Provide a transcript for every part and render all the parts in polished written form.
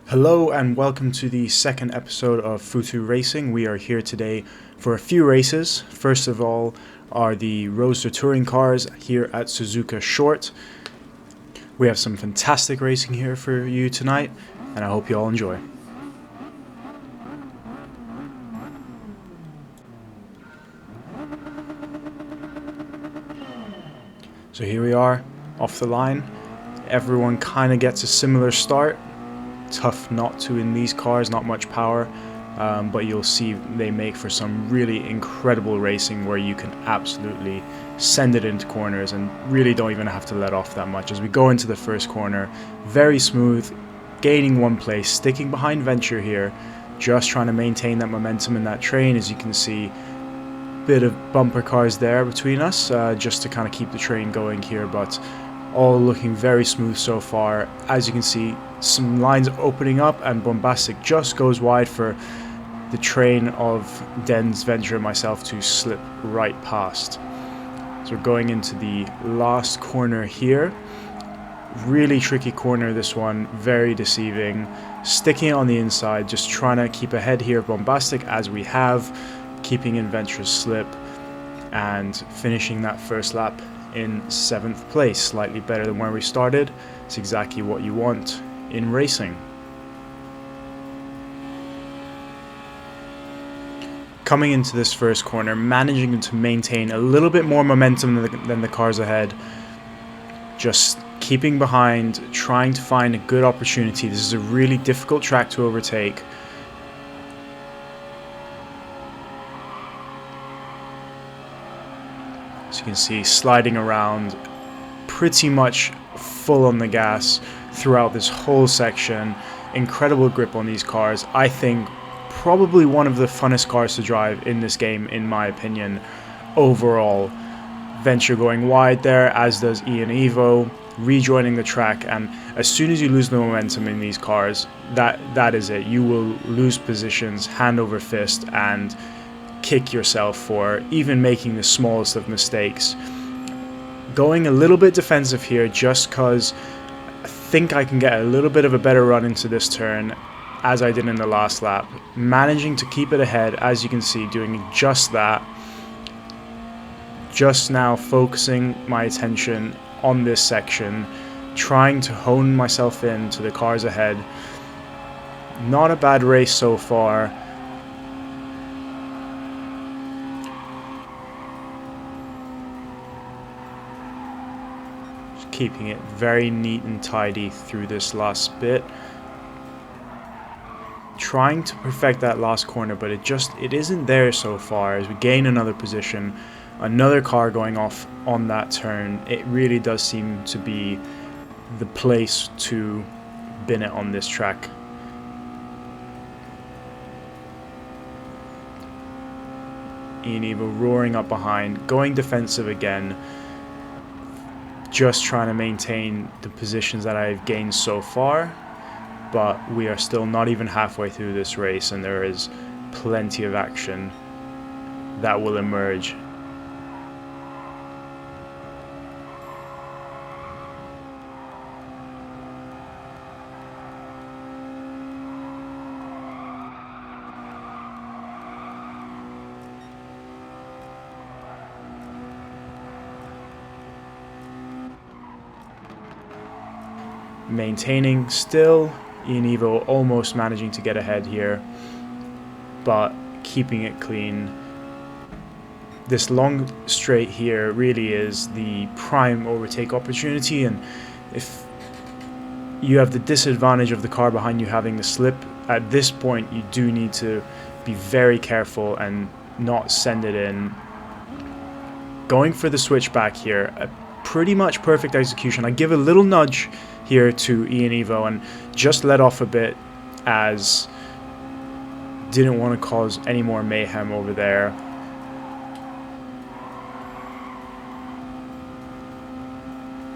Hello and welcome to the second episode of FutuRacing. We are here today for a few races. First of all are the Roadster Touring cars here at Suzuka Short. We have some fantastic racing here for you tonight, and I hope you all enjoy. So here we are, off the line. Everyone kind of gets a similar start. Tough not to in these cars, not much power, but you'll see they make for some really incredible racing where you can absolutely send it into corners and really don't even have to let off that much. As we go into the first corner, very smooth, gaining one place, sticking behind Venture here, just trying to maintain that momentum in that train. As you can see, bit of bumper cars there between us, just to kind of keep the train going here, but all looking very smooth so far. As you can see, some lines opening up and Bombastic just goes wide for the train of Den's Venture and myself to slip right past. So we're going into the last corner here. Really tricky corner, this one, very deceiving. Sticking it on the inside, just trying to keep ahead here of Bombastic as we have, keeping in Venture's slip and finishing that first lap in 7th place, slightly better than where we started. It's exactly what you want in racing. Coming into this first corner, managing to maintain a little bit more momentum than the cars ahead, just keeping behind, trying to find a good opportunity. This is a really difficult track to overtake. As you can see, sliding around, pretty much full on the gas throughout this whole section. Incredible grip on these cars. I think probably one of the funnest cars to drive in this game, in my opinion, overall. Venture going wide there, as does Ian Evo, rejoining the track, and as soon as you lose the momentum in these cars, that is it. You will lose positions hand over fist and kick yourself for even making the smallest of mistakes. Going a little bit defensive here just because I think I can get a little bit of a better run into this turn as I did in the last lap. Managing to keep it ahead, as you can see, doing just that. Just now focusing my attention on this section, trying to hone myself in to the cars ahead. Not a bad race so far. Keeping it very neat and tidy through this last bit. Trying to perfect that last corner, but it isn't there so far. As we gain another position, another car going off on that turn, it really does seem to be the place to bin it on this track. Ian Evo roaring up behind, going defensive again. Just trying to maintain the positions that I've gained so far, but we are still not even halfway through this race, and there is plenty of action that will emerge. Maintaining still, Ian Evo almost managing to get ahead here, but keeping it clean. This long straight here really is the prime overtake opportunity, and if you have the disadvantage of the car behind you having the slip, at this point you do need to be very careful and not send it in. Going for the switchback here, a pretty much perfect execution. I give a little nudge here to Ian Evo and just let off a bit, as didn't want to cause any more mayhem over there.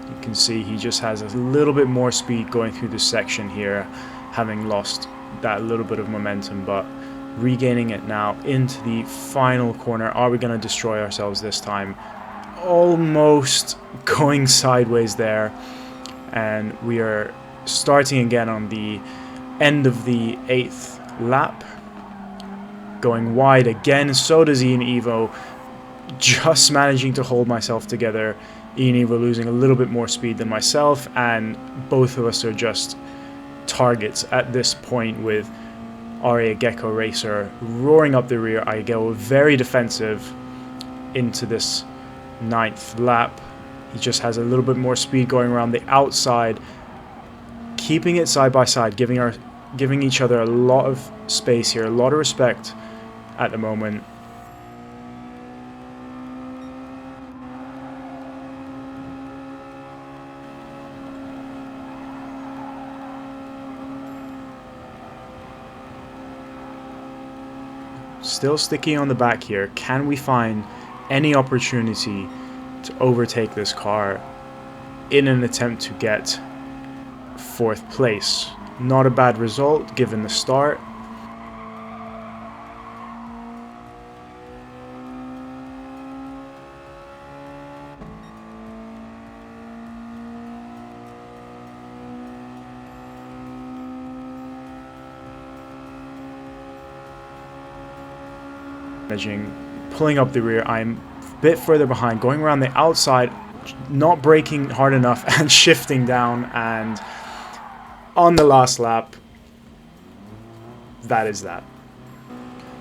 You can see he just has a little bit more speed going through this section here, having lost that little bit of momentum, but regaining it now into the final corner. Are we going to destroy ourselves this time? Almost going sideways there, and we are starting again on the End of the 8th lap. Going wide again, so does Ian Evo. Just managing to hold myself together. Ian Evo losing a little bit more speed than myself, and both of us are just targets at this point with Aria Gecko Racer roaring up the rear. I go very defensive into this 9th lap. He just has a little bit more speed going around the outside, keeping it side by side, giving each other a lot of space here, a lot of respect at the moment. Still sticking on the back here. Can we find any opportunity to overtake this car in an attempt to get 4th place? Not a bad result given the start. Pulling up the rear, I'm a bit further behind, going around the outside, not braking hard enough and shifting down, and on the last lap, that is that.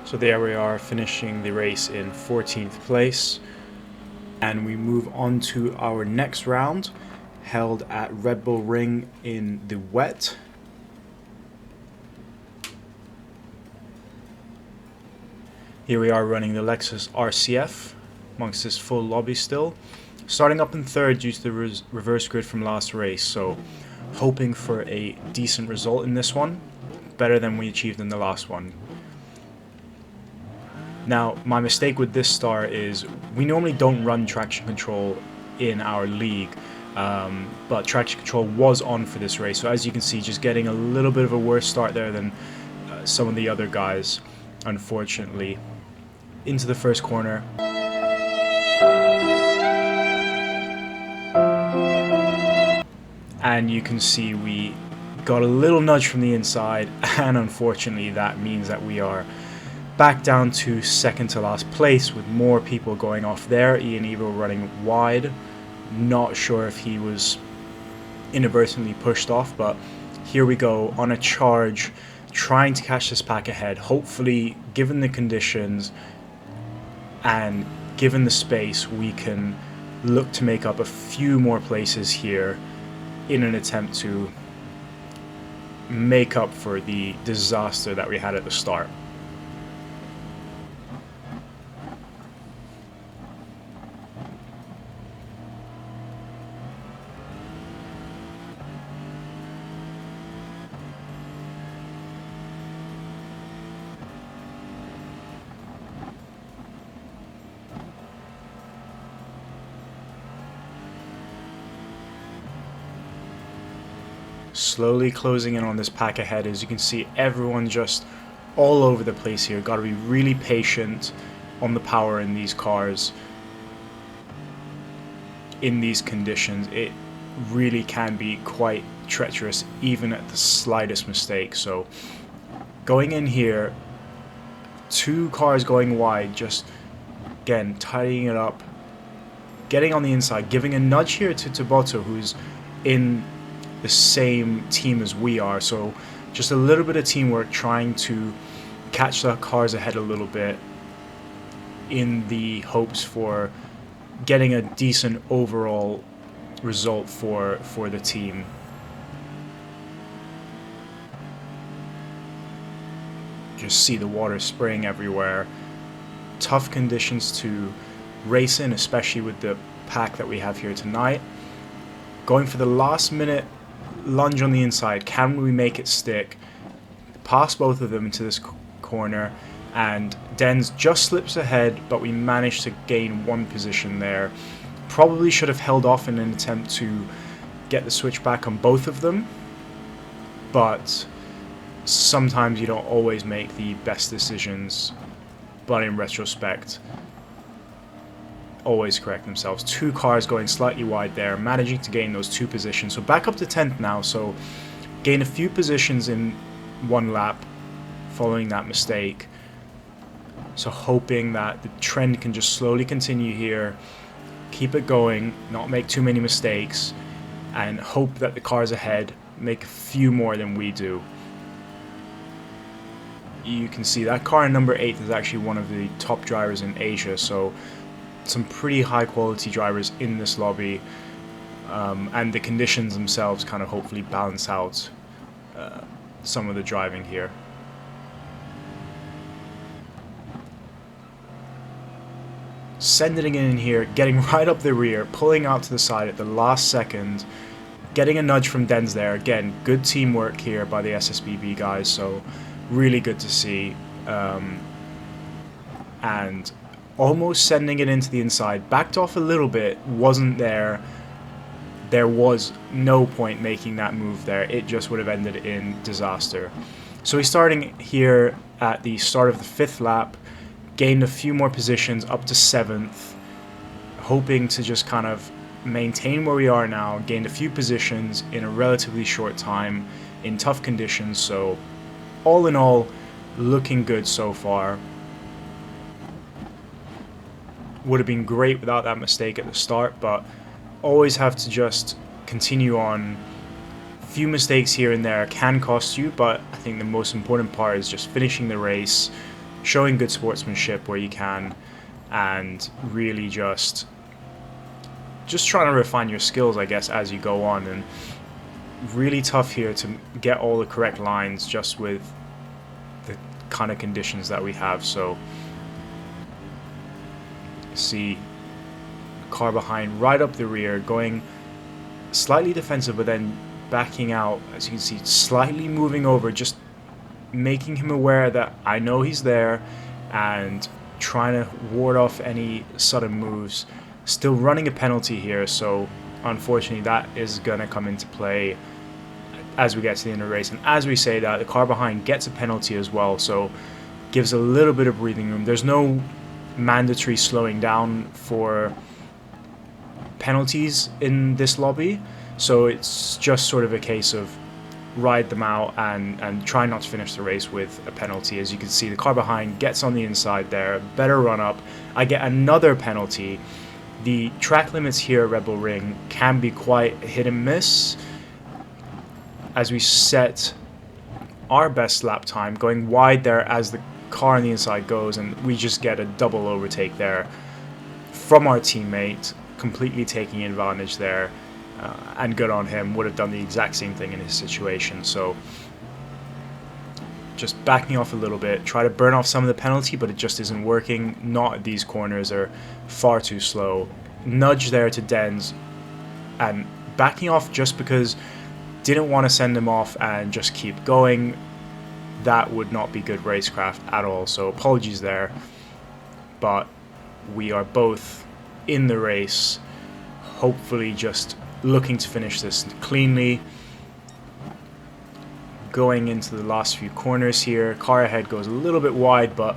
So there we are, finishing the race in 14th place, and we move on to our next round, held at Red Bull Ring in the wet. Here we are running the Lexus RCF amongst this full lobby still. Starting up in 3rd due to the reverse grid from last race, so hoping for a decent result in this one. Better than we achieved in the last one. Now, my mistake with this start is we normally don't run traction control in our league, but traction control was on for this race. So as you can see, just getting a little bit of a worse start there than some of the other guys, unfortunately. Into the first corner. And you can see we got a little nudge from the inside, and unfortunately that means that we are back down to 2nd to last place with more people going off there. Ian Evo running wide. Not sure if he was inadvertently pushed off, but here we go on a charge, trying to catch this pack ahead. Hopefully, given the conditions and given the space, we can look to make up a few more places here in an attempt to make up for the disaster that we had at the start. Slowly closing in on this pack ahead. As you can see, everyone just all over the place here. Got to be really patient on the power in these cars. In these conditions, it really can be quite treacherous even at the slightest mistake. So going in here, 2 cars going wide, just again tidying it up, getting on the inside, giving a nudge here to Tabotto, who's in the same team as we are, so just a little bit of teamwork, trying to catch the cars ahead a little bit in the hopes for getting a decent overall result for the team. Just see the water spraying everywhere. Tough conditions to race in, especially with the pack that we have here tonight. Going for the last minute lunge on the inside. Can we make it stick? Pass both of them into this corner, and Denz just slips ahead, but we managed to gain 1 position there. Probably should have held off in an attempt to get the switch back on both of them, but sometimes you don't always make the best decisions, but in retrospect, always correct themselves. 2 cars going slightly wide there, managing to gain those 2 positions. So back up to 10th now, so gain a few positions in one lap following that mistake. So hoping that the trend can just slowly continue here, keep it going, not make too many mistakes, and hope that the cars ahead make a few more than we do. You can see that car in number 8 is actually one of the top drivers in Asia, so some pretty high quality drivers in this lobby, and the conditions themselves kind of hopefully balance out some of the driving here. Sending it in here, getting right up the rear, pulling out to the side at the last second, getting a nudge from Denz there. Again, good teamwork here by the SSBB guys, so really good to see. And almost sending it into the inside, backed off a little bit, wasn't there. There was no point making that move there. It just would have ended in disaster. So he's starting here at the start of the 5th lap, gained a few more positions up to 7th, hoping to just kind of maintain where we are now, gained a few positions in a relatively short time in tough conditions, so all in all, looking good so far. Would have been great without that mistake at the start, but always have to just continue on. Few mistakes here and there can cost you, but I think the most important part is just finishing the race, showing good sportsmanship where you can, and really just trying to refine your skills, I guess, as you go on. And really tough here to get all the correct lines just with the kind of conditions that we have. So see car behind right up the rear, going slightly defensive, but then backing out, as you can see, slightly moving over, just making him aware that I know he's there, and trying to ward off any sudden moves. Still running a penalty here, so unfortunately that is going to come into play as we get to the end of the race. And as we say that, the car behind gets a penalty as well, so gives a little bit of breathing room. There's no mandatory slowing down for penalties in this lobby, so it's just sort of a case of ride them out and try not to finish the race with a penalty. As you can see, the car behind gets on the inside there, better run up. I get another penalty. The track limits here at Red Bull Ring can be quite hit and miss, as we set our best lap time going wide there as the car on the inside goes, and we just get a double overtake there from our teammate, completely taking advantage there. And good on him, would have done the exact same thing in his situation. So just backing off a little bit, try to burn off some of the penalty, but it just isn't working. Not these corners are far too slow. Nudge there to Denz, and backing off just because didn't want to send him off and just keep going. That would not be good racecraft at all, so apologies there. But we are both in the race, hopefully just looking to finish this cleanly. Going into the last few corners here, car ahead goes a little bit wide, but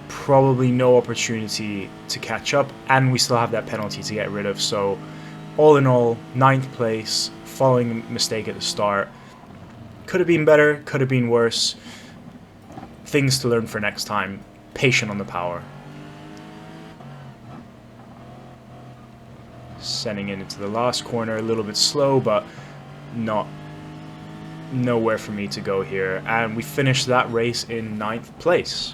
probably no opportunity to catch up, and we still have that penalty to get rid of. So all in all, 9th place, following a mistake at the start. Could have been better, could have been worse. Things to learn for next time. Patient on the power. Sending it into the last corner, a little bit slow, but nowhere for me to go here. And we finished that race in 9th place.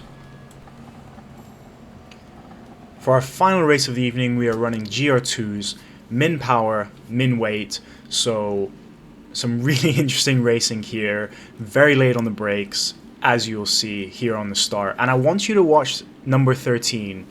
For our final race of the evening, we are running GR2s, min power, min weight, so some really interesting racing here, very late on the brakes, as you'll see here on the start. And I want you to watch number 13,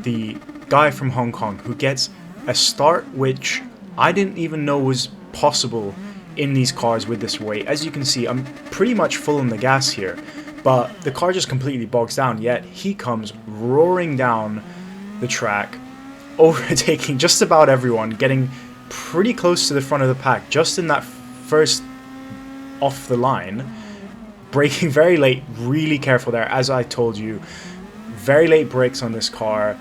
the guy from Hong Kong, who gets a start which I didn't even know was possible in these cars with this weight. As you can see, I'm pretty much full on the gas here, but the car just completely bogs down, yet he comes roaring down the track, overtaking just about everyone, getting pretty close to the front of the pack just in that first off the line, braking very late, really careful there, as I told you, very late brakes on this car,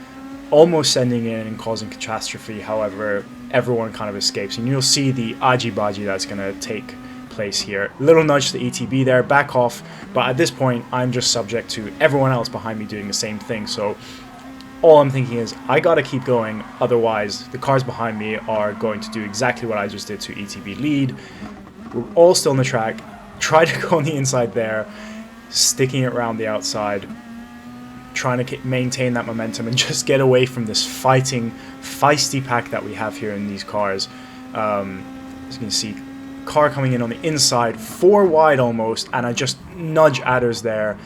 almost sending in and causing catastrophe. However, everyone kind of escapes, and you'll see the aji-baji that's going to take place here. Little nudge to ETB there, back off, but at this point I'm just subject to everyone else behind me doing the same thing, so all I'm thinking is I gotta keep going, otherwise the cars behind me are going to do exactly what I just did to ETB lead. We're all still on the track, try to go on the inside there, sticking it around the outside, trying to maintain that momentum and just get away from this fighting, feisty pack that we have here in these cars. As you can see, car coming in on the inside, 4 wide almost, and I just nudge Adders there,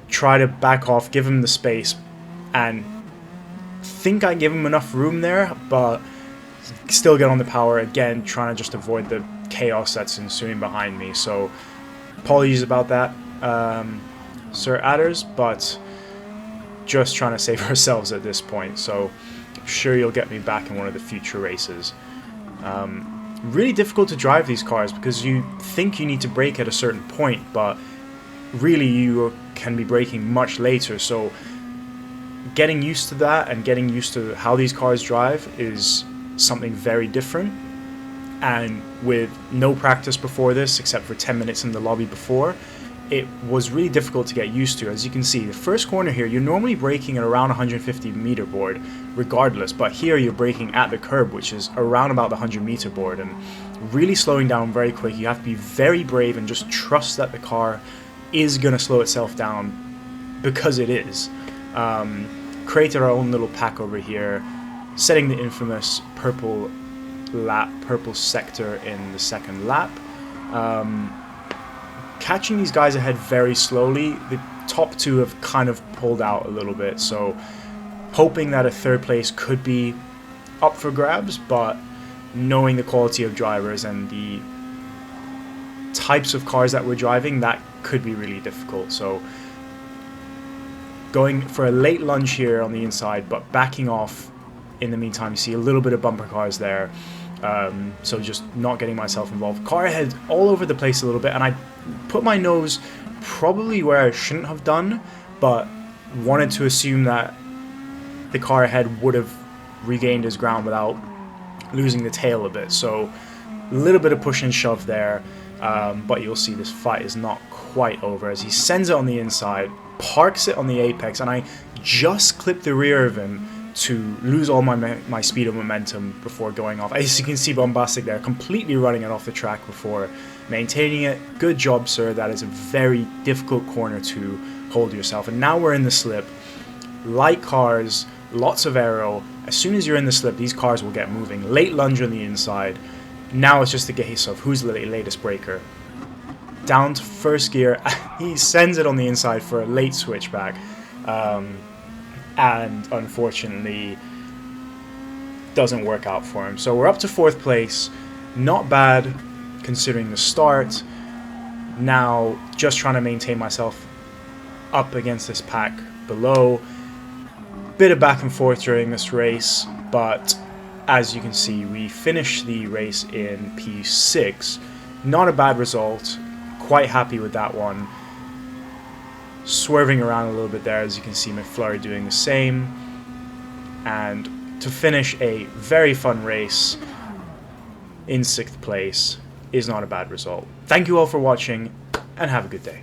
try to back off, give him the space, and think I give him enough room there, but still get on the power again, trying to just avoid the chaos that's ensuing behind me. So apologies about that, Sir Adders, but just trying to save ourselves at this point, so I'm sure you'll get me back in one of the future races. Really difficult to drive these cars because you think you need to brake at a certain point, but really you can be braking much later, so getting used to that and getting used to how these cars drive is something very different. And with no practice before this, except for 10 minutes in the lobby before, it was really difficult to get used to. As you can see, the first corner here, you're normally braking at around 150 meter board regardless, but here you're braking at the curb, which is around about the 100 meter board, and really slowing down very quick. You have to be very brave and just trust that the car is going to slow itself down, because it is. Created our own little pack over here, setting the infamous purple sector in the second lap. Catching these guys ahead very slowly. The top 2 have kind of pulled out a little bit, so hoping that a 3rd place could be up for grabs, but knowing the quality of drivers and the types of cars that we're driving, that could be really difficult. So going for a late lunge here on the inside, but backing off in the meantime. You see a little bit of bumper cars there, so just not getting myself involved. Car ahead all over the place a little bit, and I put my nose probably where I shouldn't have done, but wanted to assume that the car ahead would have regained his ground without losing the tail a bit. So a little bit of push and shove there, but you'll see this fight is not quite over as he sends it on the inside, parks it on the apex, and I just clip the rear of him to lose all my speed and momentum before going off. As you can see, Bombastic there, completely running it off the track before maintaining it. Good job, sir. That is a very difficult corner to hold yourself. And now we're in the slip. Light cars, lots of aero. As soon as you're in the slip, these cars will get moving. Late lunge on the inside. Now it's just a case of who's the latest braker. Down to first gear. He sends it on the inside for a late switchback. And unfortunately doesn't work out for him. So we're up to 4th place. Not bad considering the start. Now just trying to maintain myself up against this pack below. Bit of back and forth during this race, but as you can see, we finished the race in P6. Not a bad result. Quite happy with that one. Swerving around a little bit there, as you can see McFlurry doing the same, and to finish a very fun race in 6th place is not a bad result. Thank you all for watching, and have a good day.